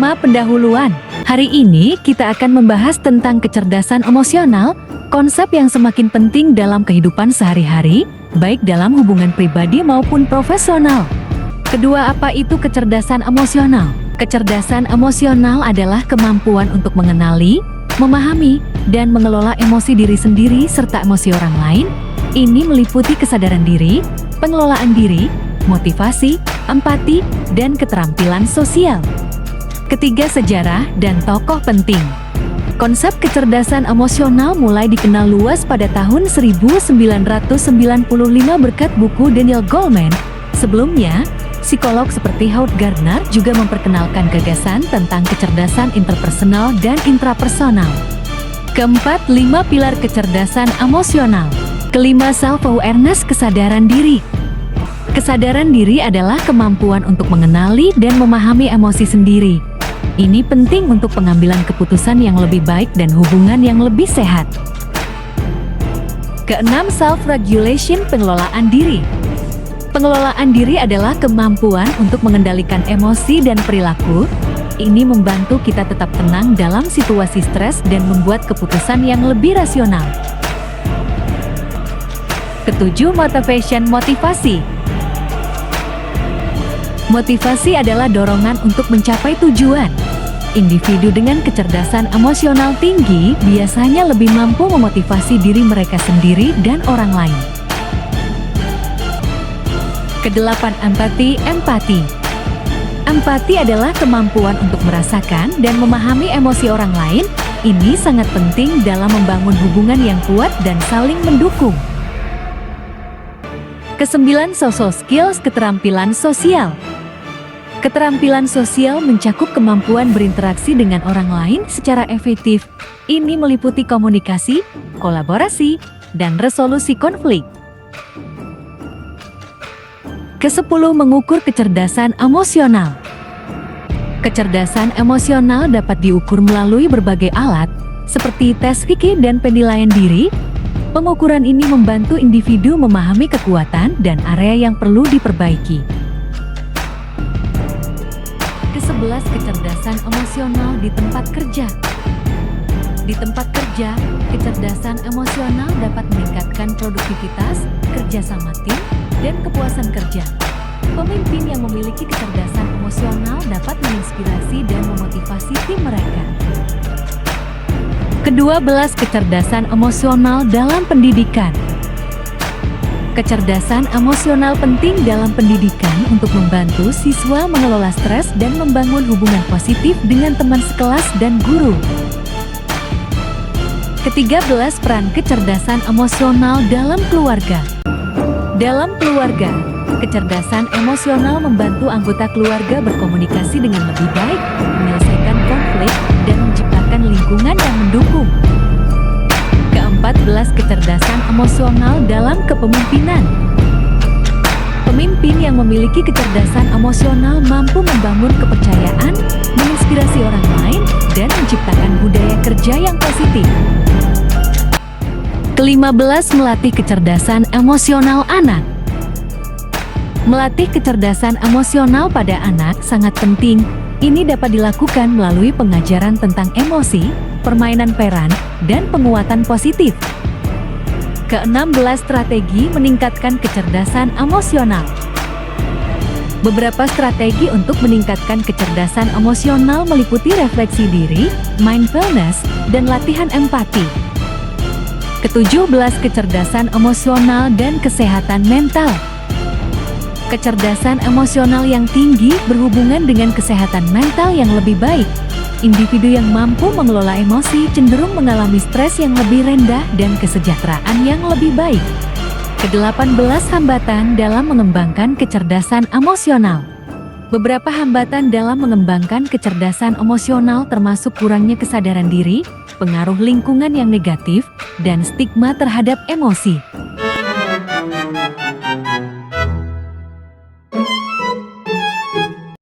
Tema pendahuluan. Hari ini kita akan membahas tentang kecerdasan emosional, konsep yang semakin penting dalam kehidupan sehari-hari, baik dalam hubungan pribadi maupun profesional. Kedua, apa itu kecerdasan emosional? Kecerdasan emosional adalah kemampuan untuk mengenali, memahami, dan mengelola emosi diri sendiri serta emosi orang lain. Ini meliputi kesadaran diri, pengelolaan diri, motivasi, empati, dan keterampilan sosial. Ketiga, sejarah dan tokoh penting. Konsep kecerdasan emosional mulai dikenal luas pada tahun 1995 berkat buku Daniel Goleman. Sebelumnya, psikolog seperti Howard Gardner juga memperkenalkan gagasan tentang kecerdasan interpersonal dan intrapersonal. Keempat, 5 pilar kecerdasan emosional. Kelima, self-awareness, kesadaran diri. Kesadaran diri adalah kemampuan untuk mengenali dan memahami emosi sendiri. Ini penting untuk pengambilan keputusan yang lebih baik dan hubungan yang lebih sehat. Keenam, self-regulation, pengelolaan diri. Pengelolaan diri adalah kemampuan untuk mengendalikan emosi dan perilaku. Ini membantu kita tetap tenang dalam situasi stres dan membuat keputusan yang lebih rasional. Ketujuh, motivation, motivasi. Motivasi adalah dorongan untuk mencapai tujuan. Individu dengan kecerdasan emosional tinggi biasanya lebih mampu memotivasi diri mereka sendiri dan orang lain. Kedelapan, empati. Empati adalah kemampuan untuk merasakan dan memahami emosi orang lain. Ini sangat penting dalam membangun hubungan yang kuat dan saling mendukung. Kesembilan, social skills, keterampilan sosial. Keterampilan sosial mencakup kemampuan berinteraksi dengan orang lain secara efektif. Ini meliputi komunikasi, kolaborasi, dan resolusi konflik. Kesepuluh, mengukur kecerdasan emosional. Kecerdasan emosional dapat diukur melalui berbagai alat, seperti tes Fiki dan penilaian diri. Pengukuran ini membantu individu memahami kekuatan dan area yang perlu diperbaiki. Ke-11, kecerdasan emosional di tempat kerja. Di tempat kerja, kecerdasan emosional dapat meningkatkan produktivitas, kerjasama tim, dan kepuasan kerja. Pemimpin yang memiliki kecerdasan emosional dapat menginspirasi dan memotivasi tim mereka. Ke-12, kecerdasan emosional dalam pendidikan. Kecerdasan emosional penting dalam pendidikan untuk membantu siswa mengelola stres dan membangun hubungan positif dengan teman sekelas dan guru. Ke-13, peran kecerdasan emosional dalam keluarga. Dalam keluarga, kecerdasan emosional membantu anggota keluarga berkomunikasi dengan lebih baik, menyelesaikan konflik, dan menciptakan lingkungan yang mendukung. Ke-14, kecerdasan emosional dalam kepemimpinan. Pemimpin yang memiliki kecerdasan emosional mampu membangun kepercayaan, menginspirasi orang lain, dan menciptakan budaya kerja yang positif. Ke-15, melatih kecerdasan emosional anak. Melatih kecerdasan emosional pada anak sangat penting. Ini dapat dilakukan melalui pengajaran tentang emosi, permainan peran, dan penguatan positif. Ke-16, strategi meningkatkan kecerdasan emosional. Beberapa strategi untuk meningkatkan kecerdasan emosional meliputi refleksi diri, mindfulness, dan latihan empati. Ke-17, kecerdasan emosional dan kesehatan mental. Kecerdasan emosional yang tinggi berhubungan dengan kesehatan mental yang lebih baik. Individu yang mampu mengelola emosi cenderung mengalami stres yang lebih rendah dan kesejahteraan yang lebih baik. Ke-18, hambatan dalam mengembangkan kecerdasan emosional. Beberapa hambatan dalam mengembangkan kecerdasan emosional termasuk kurangnya kesadaran diri, pengaruh lingkungan yang negatif, dan stigma terhadap emosi.